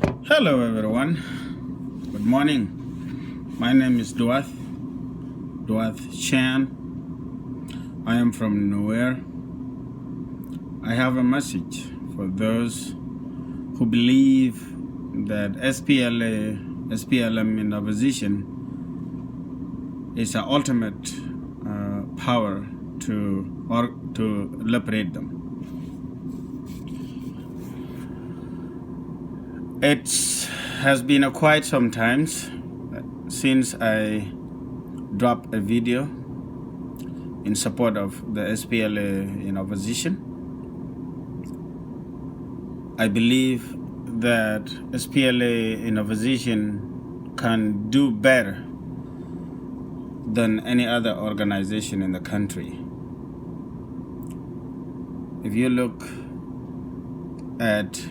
Hello, everyone. Good morning. My name is Duath Chan. I am from Nuer. I have a message for those who believe that SPLM in opposition is an ultimate power to liberate them. It has been quite some time since I dropped a video in support of the SPLA in opposition. I believe that SPLA in opposition can do better than any other organization in the country. If you look at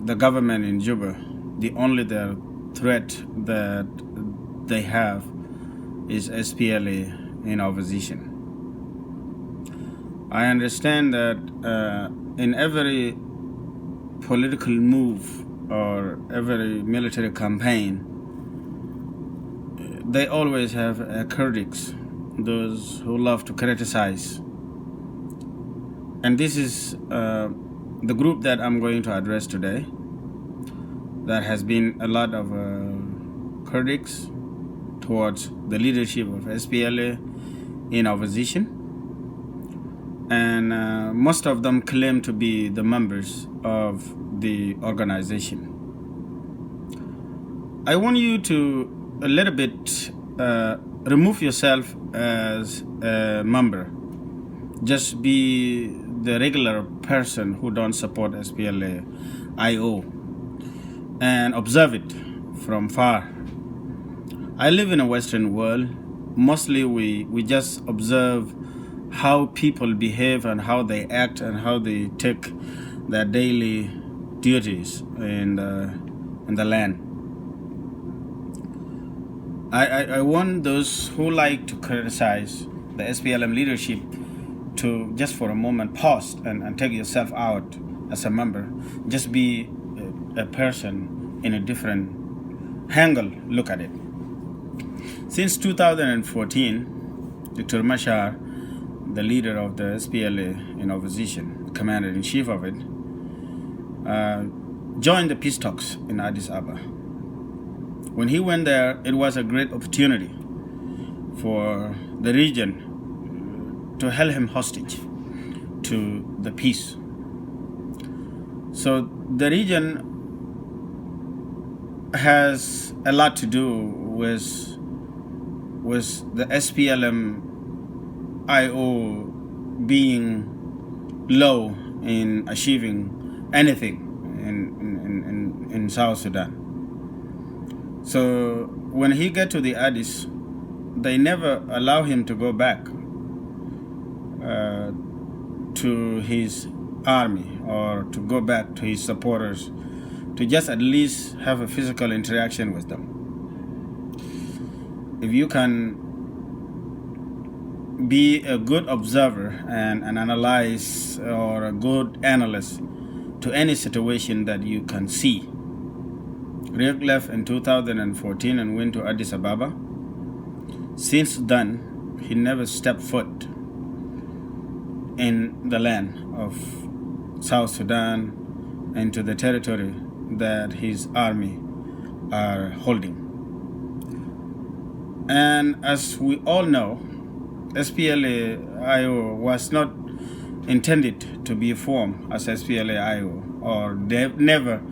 the government in Juba, the only threat that they have is SPLA in opposition. I understand that in every political move or every military campaign, they always have critics, those who love to criticize. And this is the group that I'm going to address today. There has been a lot of critics towards the leadership of SPLA in opposition, and most of them claim to be the members of the organization. I want you to a little bit remove yourself as a member. Just be the regular person who don't support SPLA-IO and observe it from far. I live in a Western world. Mostly we just observe how people behave and how they act and how they take their daily duties in the land. I want those who like to criticize the SPLM leadership to just for a moment pause and take yourself out as a member. Just be a person in a different angle. Look at it. Since 2014, Dr. Machar, the leader of the SPLA in opposition, commander-in-chief of it, joined the peace talks in Addis Ababa. When he went there, it was a great opportunity for the region to hold him hostage to the peace. So the region has a lot to do with the SPLM-IO being low in achieving anything in South Sudan. So when he get to the Addis, they never allow him to go back to his army or to go back to his supporters to just at least have a physical interaction with them. If you can be a good observer and analyze, or a good analyst to any situation that you can see. Riek left in 2014 and went to Addis Ababa. Since then, he never stepped foot in the land of South Sudan, into the territory that his army are holding. And as we all know, SPLA-IO was not intended to be formed as SPLA-IO, or never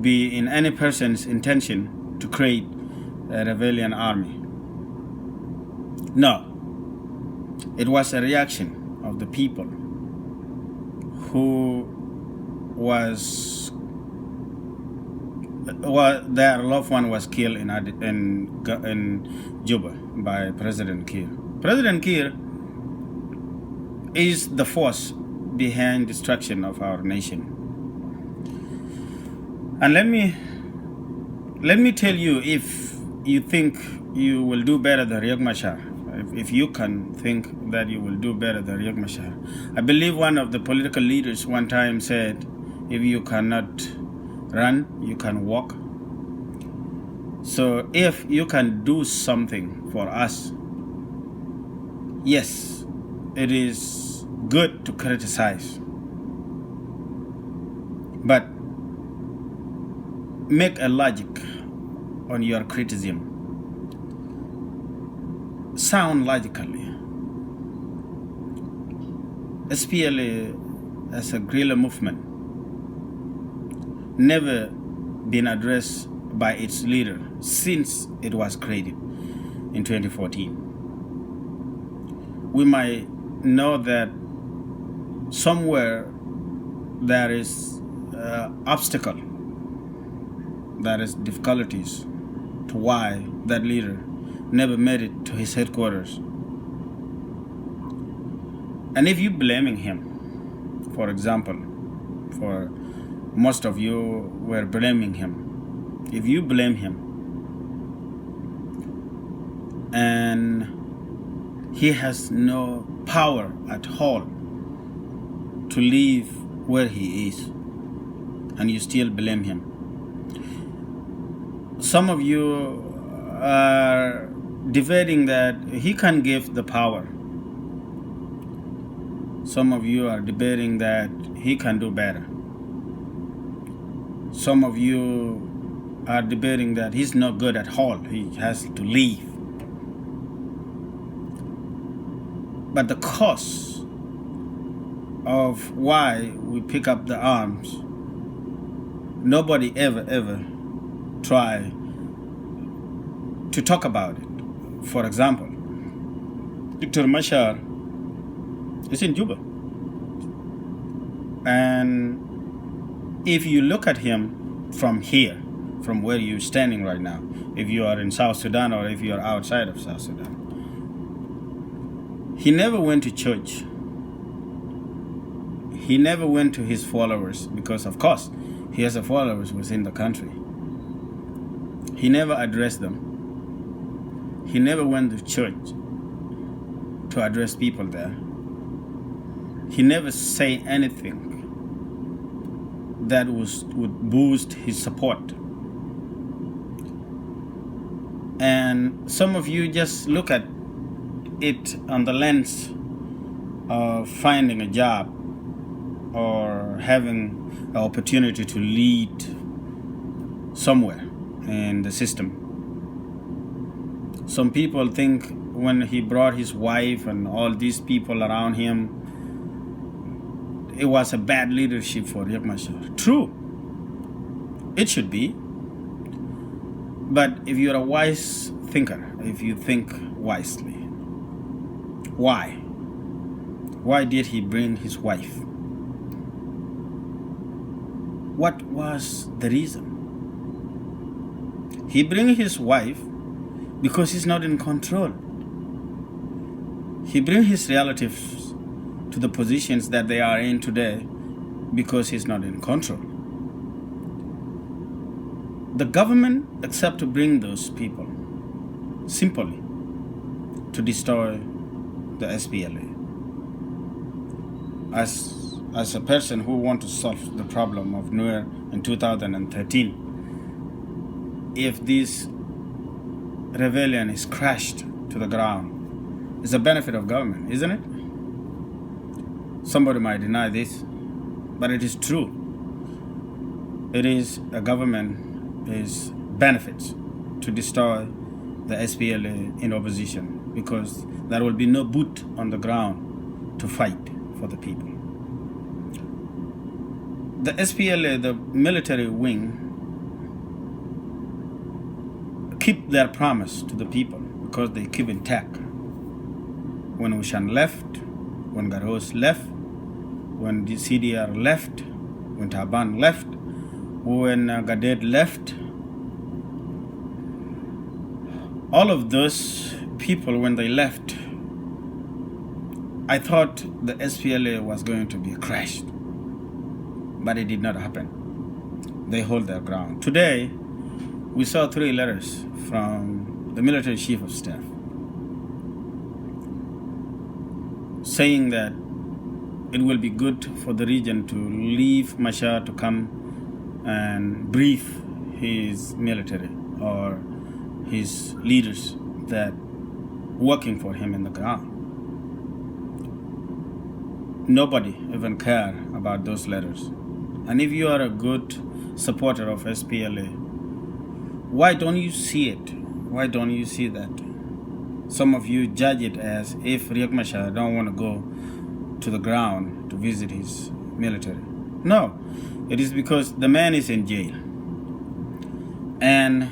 be in any person's intention to create a rebellion army. No, it was a reaction of the people who their loved one was killed in Juba by President Kiir. President Kiir is the force behind destruction of our nation. And let me tell you, if you think you will do better than Riek Machar, if you can think that you will do better than Riek Machar. I believe one of the political leaders one time said, if you cannot run, you can walk. So if you can do something for us, yes, it is good to criticize, but make a logic on your criticism. Sound logically. SPLA as a guerrilla movement never been addressed by its leader since it was created in 2014. We might know that somewhere there is obstacle, there is difficulties to why that leader never made it to his headquarters. And if you blaming him, for example, for most of you were blaming him, if you blame him and he has no power at all to leave where he is, and you still blame him, some of you are debating that he can give the power. Some of you are debating that he can do better. Some of you are debating that he's not good at all, he has to leave. But the cause of why we pick up the arms, nobody ever try to talk about it. For example, Dr. Machar is in Juba, and if you look at him from here, from where you're standing right now, if you are in South Sudan or if you are outside of South Sudan, he never went to church. He never went to his followers, because of course he has followers within the country. He never addressed them. He never went to church to address people there. He never say anything that would boost his support. And some of you just look at it on the lens of finding a job or having an opportunity to lead somewhere in the system. Some people think when he brought his wife and all these people around him, it was a bad leadership for Riek Machar. True, it should be. But if you're a wise thinker, if you think wisely, why? Why did he bring his wife? What was the reason? He bring his wife because he's not in control. He bring his relatives to the positions that they are in today because he's not in control. The government accept to bring those people simply to destroy the SPLA. As a person who want to solve the problem of Nuer in 2013, if this rebellion is crashed to the ground, it's a benefit of government, isn't it? Somebody might deny this, but it is true. It is a government is benefits to destroy the SPLA in opposition, because there will be no boot on the ground to fight for the people. The SPLA, the military wing, keep their promise to the people because they keep intact. When Ushan left, when Garros left, when the CDR left, when Taban left, when Gadet left, all of those people, when they left, I thought the SPLA was going to be crushed, but it did not happen. They hold their ground. Today, we saw 3 letters from the military chief of staff saying that it will be good for the region to leave Machar to come and brief his military or his leaders that working for him in the ground. Nobody even care about those letters. And if you are a good supporter of SPLA, why don't you see it? Why don't you see that? Some of you judge it as if Riek Machar don't want to go to the ground to visit his military. No, it is because the man is in jail. And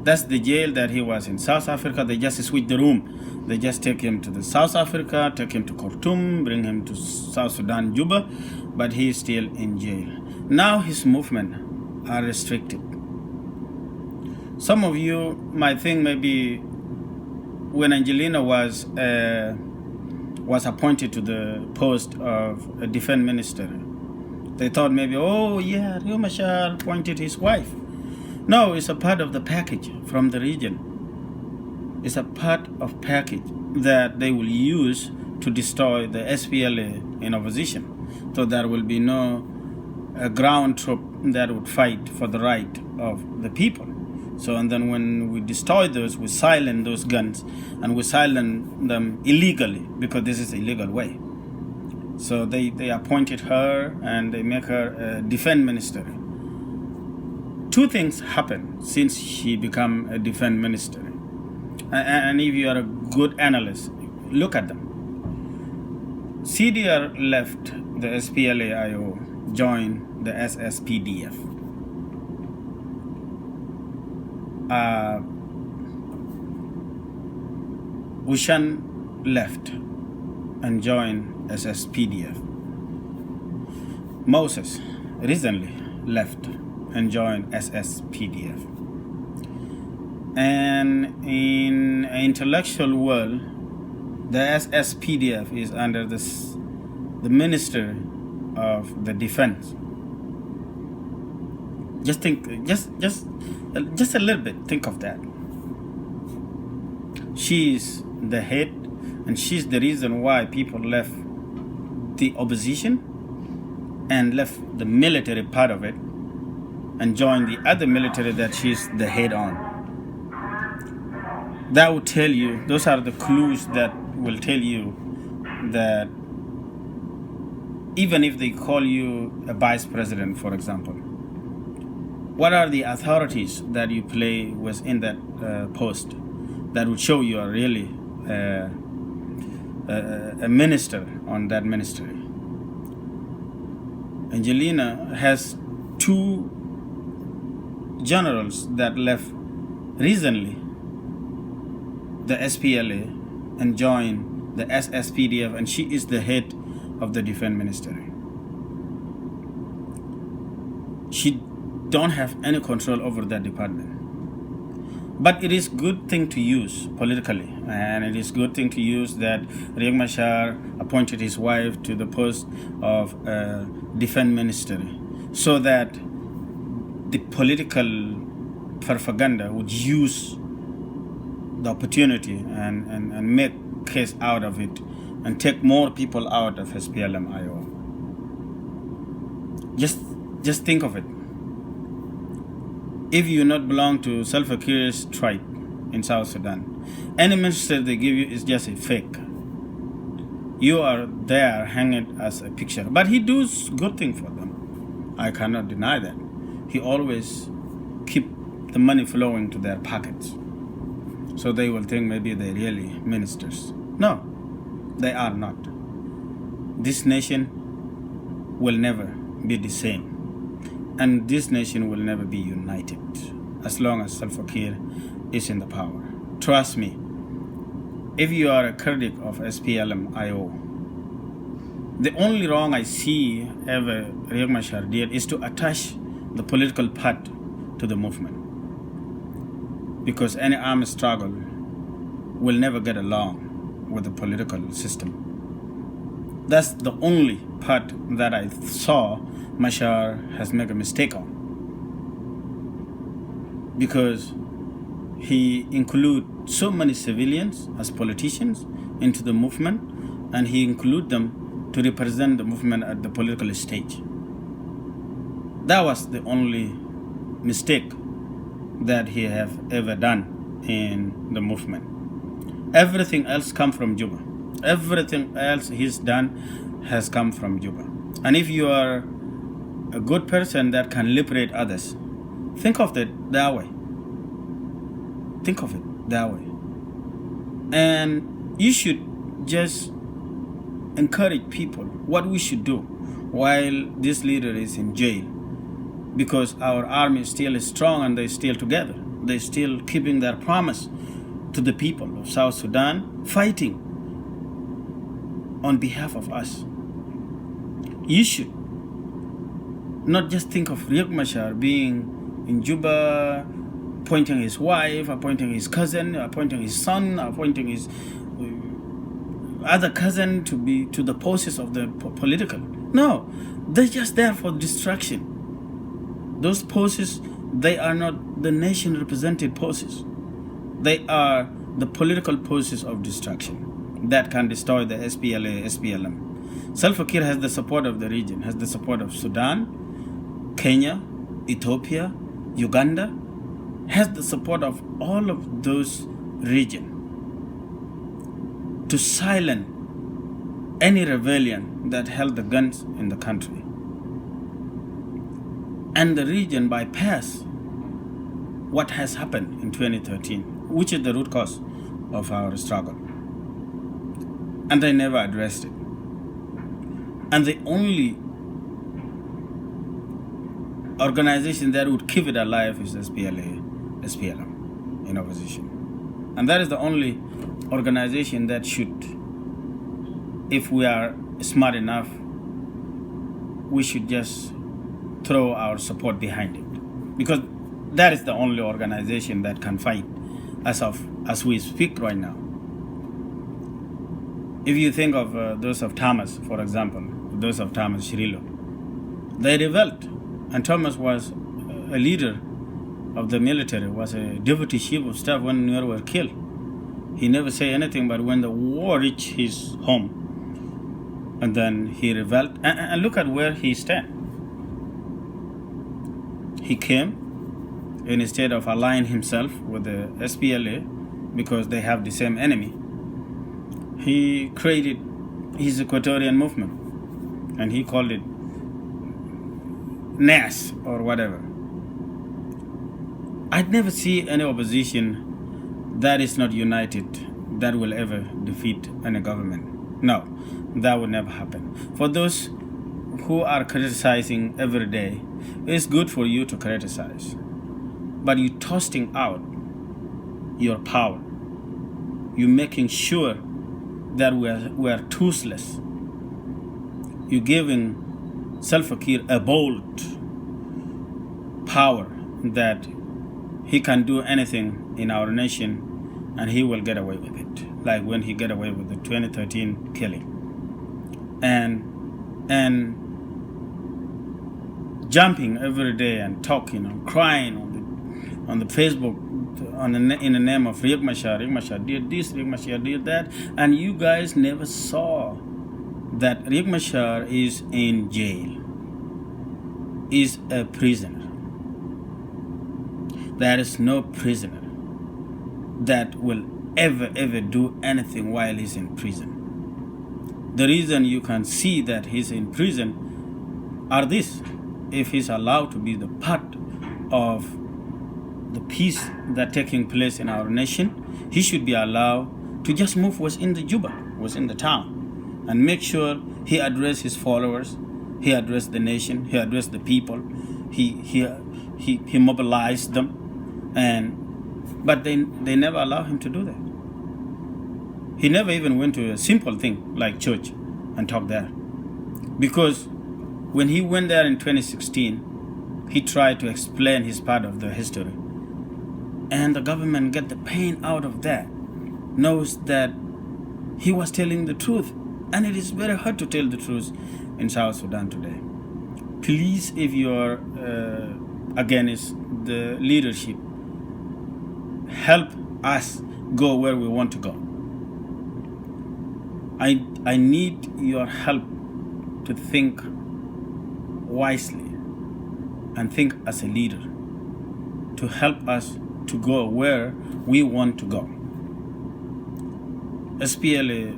that's the jail that he was in South Africa. They just switch the room. They just take him to the South Africa, take him to Khartoum, bring him to South Sudan, Juba, but he is still in jail. Now his movement are restricted. Some of you might think maybe when Angelina was appointed to the post of a defense minister, they thought maybe, oh yeah, Riek Machar appointed his wife. No, it's a part of the package from the region. It's a part of package that they will use to destroy the SPLA in opposition. So there will be no ground troop that would fight for the right of the people. So, and then when we destroy those, we silence those guns, and we silence them illegally, because this is the illegal way. So they appointed her and they make her a defense minister. Two things happened since she became a defense minister. And if you are a good analyst, look at them. CDR left the SPLA-IO, joined the SSPDF. Ushan left and joined SSPDF. Moses recently left and joined SSPDF. And in an intellectual world, the SSPDF is under the Ministry of the Defense. Just think, just a little bit, think of that. She's the head, and she's the reason why people left the opposition and left the military part of it and joined the other military that she's the head on. That will tell you, those are the clues that will tell you that even if they call you a vice president, for example, what are the authorities that you play within that post that would show you are really a minister on that ministry? Angelina has two generals that left recently the SPLA and joined the SSPDF, and she is the head of the defense ministry. She don't have any control over that department. But it is good thing to use politically, and it is good thing to use that Riek Machar appointed his wife to the post of defense ministry, so that the political propaganda would use the opportunity and make case out of it and take more people out of SPLM-IO. Just think of it. If you not belong to Salva Kiir's tribe in South Sudan, any minister they give you is just a fake. You are there hanging as a picture. But he does good thing for them. I cannot deny that. He always keep the money flowing to their pockets. So they will think maybe they're really ministers. No, they are not. This nation will never be the same. And this nation will never be united as long as Salva Kiir is in the power. Trust me, if you are a critic of SPLM-IO, the only wrong I see ever Riek Machar did is to attach the political part to the movement. Because any armed struggle will never get along with the political system. That's the only part that I saw Machar has made a mistake on, because he include so many civilians as politicians into the movement, and he include them to represent the movement at the political stage. That was the only mistake that he have ever done in the movement. Everything else come from Juba. Everything else he's done has come from Juba. And if you are a good person that can liberate others, think of it that way. Think of it that way. And you should just encourage people what we should do while this leader is in jail, because our army still is strong and they're still together. They're still keeping their promise to the people of South Sudan, fighting on behalf of us. You should not just think of Riek Machar being in Juba, appointing his wife, appointing his cousin, appointing his son, appointing his other cousin to be to the posts of the political. No, they're just there for distraction. Those posts, they are not the nation represented posts. They are the political posts of distraction that can destroy the SPLA, SPLM. Salva Kiir has the support of the region, has the support of Sudan, Kenya, Ethiopia, Uganda, has the support of all of those regions to silence any rebellion that held the guns in the country. And the region bypass what has happened in 2013, which is the root cause of our struggle. And they never addressed it. And the only organization that would keep it alive is SPLA, SPLM in opposition. And that is the only organization that should, if we are smart enough, we should just throw our support behind it, because that is the only organization that can fight as we speak right now. If you think of those of Thomas, for example, those of Thomas Shirilo, they revolted, and Thomas was a leader of the military, was a deputy chief of staff when Nuer were killed. He never said anything, but when the war reached his home, and then he revolted, and look at where he stands. He came, and instead of aligning himself with the SPLA, because they have the same enemy, he created his Equatorian movement, and he called it NAS or whatever. I'd never see any opposition that is not united that will ever defeat any government. No, that will never happen. For those who are criticizing every day, it's good for you to criticize, but you're tossing out your power. You're making sure that we are toothless. You're giving Salva Kiir a bold power that he can do anything in our nation and he will get away with it, like when he got away with the 2013 killing. And jumping every day and talking and crying on the Facebook in the name of Riek Machar. Riek Machar did this, Riek Machar did that, and you guys never saw that Riek Machar is in jail, is a prisoner. There is no prisoner that will ever do anything while he's in prison. The reason you can see that he's in prison are this: if he's allowed to be the part of the peace that taking place in our nation, he should be allowed to just move within the Juba, within the town, and make sure he address his followers, he address the nation, he address the people, he mobilized them, but they never allow him to do that. He never even went to a simple thing like church and talk there, because when he went there in 2016, he tried to explain his part of the history. And the government get the pain out of that, knows that he was telling the truth. And it is very hard to tell the truth in South Sudan today. Please, if you are against the leadership, help us go where we want to go. I need your help to think wisely, and think as a leader to help us to go where we want to go. SPLA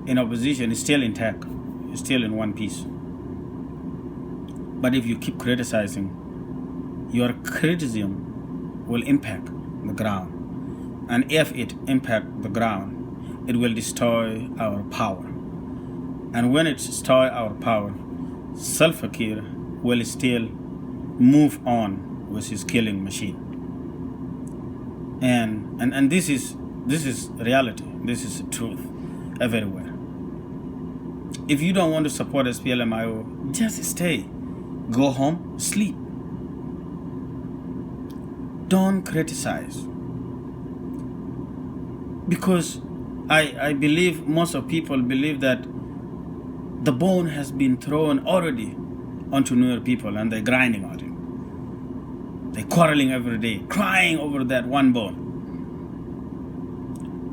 in opposition is still intact, is still in one piece. But if you keep criticizing, your criticism will impact the ground. And if it impacts the ground, it will destroy our power. And when it destroys our power, Salva Kiir will still move on with his killing machine. And this is reality. This is the truth everywhere. If you don't want to support SPLMIO, just stay. Go home, sleep. Don't criticize. Because I believe most of people believe that the bone has been thrown already onto Nuer people and they're grinding on it. They're quarreling every day, crying over that one bone.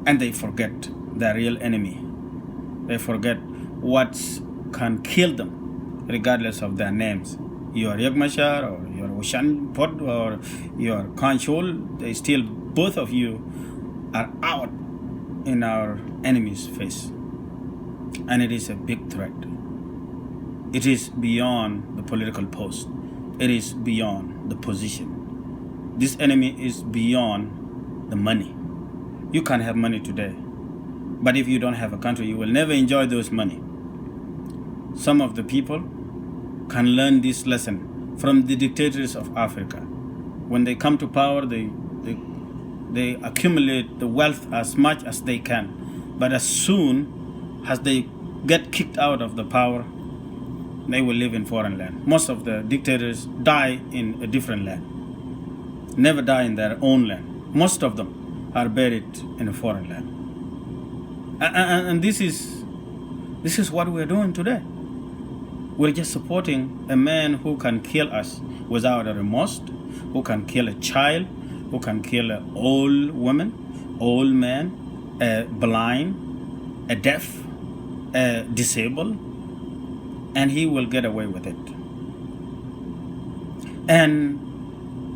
And they forget their real enemy. They forget what can kill them, regardless of their names. You are Riek Machar, or you are Ushan Pot, or you are Kanchol. They still, both of you are out in our enemy's face. And it is a big threat. It is beyond the political post. It is beyond the position. This enemy is beyond the money. You can have money today, but if you don't have a country, you will never enjoy those money. Some of the people can learn this lesson from the dictators of Africa. When they come to power, they accumulate the wealth as much as they can. But as soon as they get kicked out of the power, they will live in foreign land. Most of the dictators die in a different land, never die in their own land. Most of them are buried in a foreign land. And this is what we're doing today. We're just supporting a man who can kill us without a remorse, who can kill a child, who can kill an old woman, old man, a blind, a deaf, a disabled, and he will get away with it. And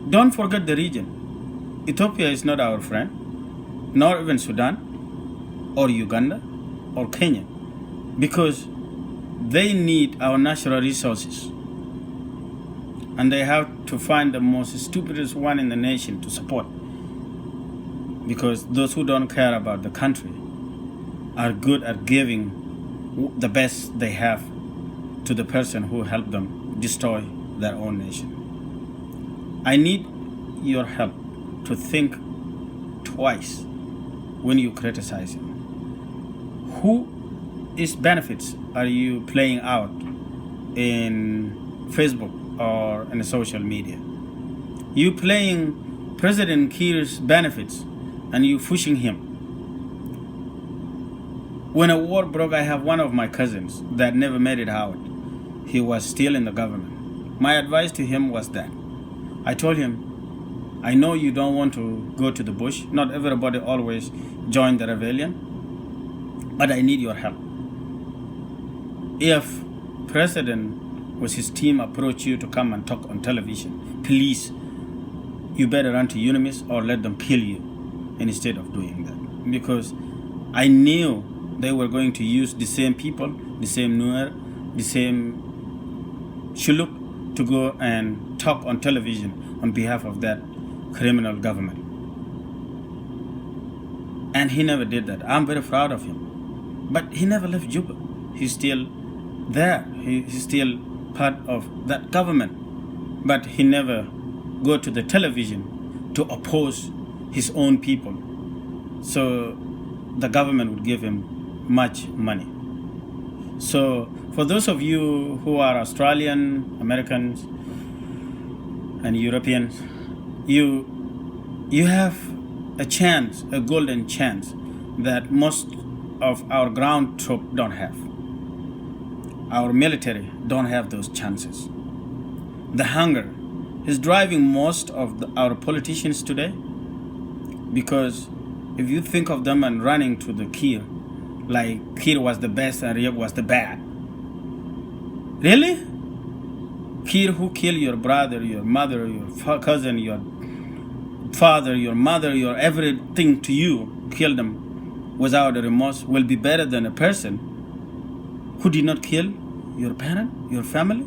don't forget the region. Ethiopia is not our friend, nor even Sudan, or Uganda, or Kenya, because they need our natural resources. And they have to find the most stupidest one in the nation to support. Because those who don't care about the country are good at giving the best they have to the person who helped them destroy their own nation. I need your help to think twice when you criticize him. Whose benefits are you playing out in Facebook or in social media? You playing President Kiir's benefits and you pushing him. When a war broke, I have one of my cousins that never made it out. He was still in the government. My advice to him was that I told him, I know you don't want to go to the bush. Not everybody always join the rebellion, but I need your help. If President with his team approach you to come and talk on television, please, you better run to UNIMIS or let them kill you instead of doing that. Because I knew they were going to use the same people, the same Nuer, the same Shuluk to go and talk on television on behalf of that criminal government. And he never did that. I'm very proud of him. But he never left Juba. He's still there. He's still part of that government. But he never go to the television to oppose his own people. So the government would give him much money. So for those of you who are Australian, Americans, and Europeans, you have a chance, a golden chance that most of our ground troops don't have. Our military don't have those chances. The hunger is driving most of our politicians today, because if you think of them and running to the Kiir, like Kiir was the best and Riek was the bad. Really? Kir who killed your brother, your mother, your cousin, your father, your mother, your everything to you, kill them without a remorse, will be better than a person who did not kill your parent, your family?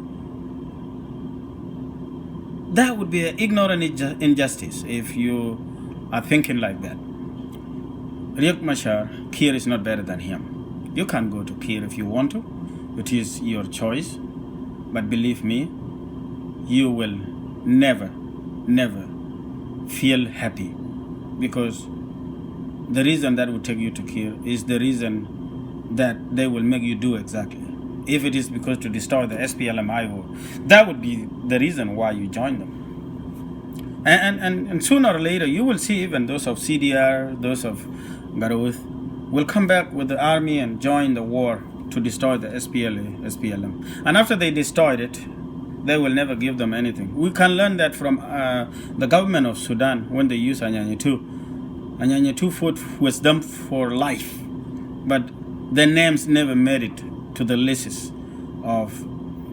That would be an ignorant injustice if you are thinking like that. Riek Machar, Kir is not better than him. You can go to Kir if you want to. It is your choice. But believe me, you will never, never feel happy, because the reason that would take you to Kir is the reason that they will make you do exactly. If it is because to destroy the SPLM-IO, that would be the reason why you join them. And sooner or later, you will see even those of CDR, those of Garouth, will come back with the army and join the war to destroy the SPLM. And after they destroyed it, they will never give them anything. We can learn that from the government of Sudan when they use Anyanya 2. Anyanya 2 fought with them for life, but their names never made it to the lists of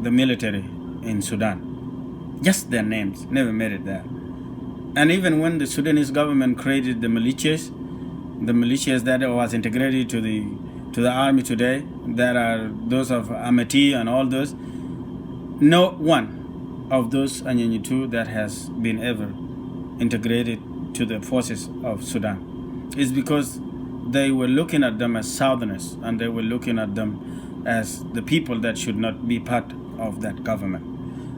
the military in Sudan. Just their names never made it there. And even when the Sudanese government created the militias that was integrated to the army today, that are those of Amati and all those, no one of those Anyanya 2 that has been ever integrated to the forces of Sudan. It's because they were looking at them as Southerners, and they were looking at them as the people that should not be part of that government.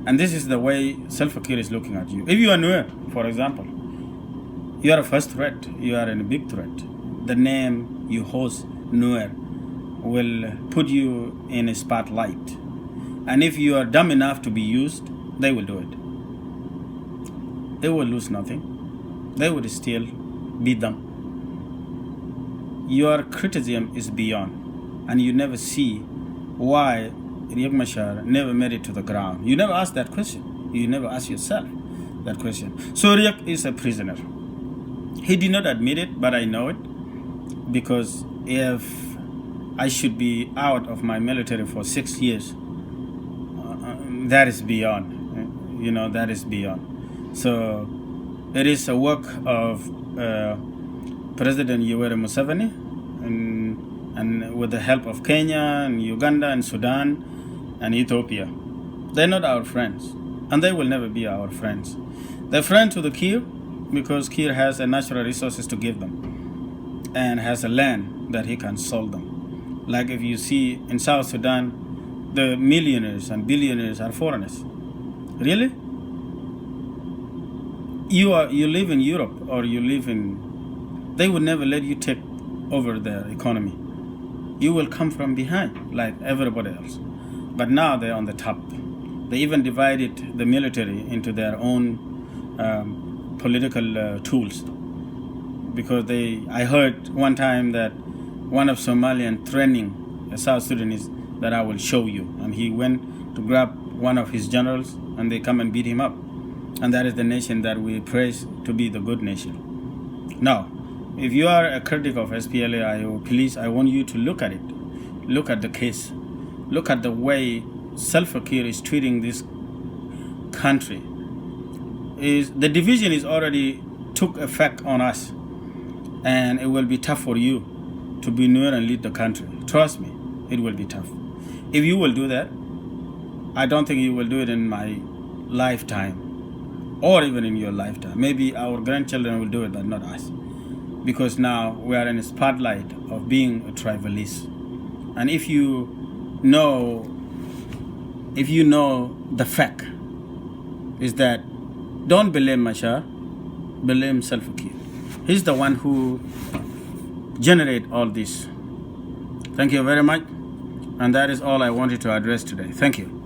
And this is the way Salva Kiir is looking at you. If you are Nuer, for example, you are a first threat. You are in a big threat. The name you host, Nuer, will put you in a spotlight. And if you are dumb enough to be used, they will do it. They will lose nothing. They would still beat them. Your criticism is beyond, and you never see why Riek Machar never made it to the ground. You never ask that question. You never ask yourself that question. So Riek is a prisoner. He did not admit it, but I know it, because if I should be out of my military for 6 years, that is beyond. That is beyond. So it is a work of President Yoweri Museveni, and with the help of Kenya and Uganda and Sudan and Ethiopia. They're not our friends, and they will never be our friends. They're friends to the Kir because Kir has the natural resources to give them and has a land that he can sell them. Like if you see in South Sudan, the millionaires and billionaires are foreigners. Really? You live in Europe, or you live in... They would never let you take over their economy. You will come from behind like everybody else. But now they're on the top. They even divided the military into their own political tools. Because I heard one time that one of Somalian training a South Sudanese that I will show you. And he went to grab one of his generals, and they come and beat him up. And that is the nation that we praise to be the good nation. Now, if you are a critic of SPLA-IO, please, I want you to look at it. Look at the case. Look at the way Salva Kiir is treating this country. The division is already took effect on us. And it will be tough for you to be Nuer and lead the country. Trust me, it will be tough. If you will do that, I don't think you will do it in my lifetime, or even in your lifetime. Maybe our grandchildren will do it, but not us. Because now we are in a spotlight of being a tribalist. And if you know the fact is that don't blame Machar, blame Salva Kiir. He's the one who generated all this. Thank you very much. And that is all I wanted to address today. Thank you.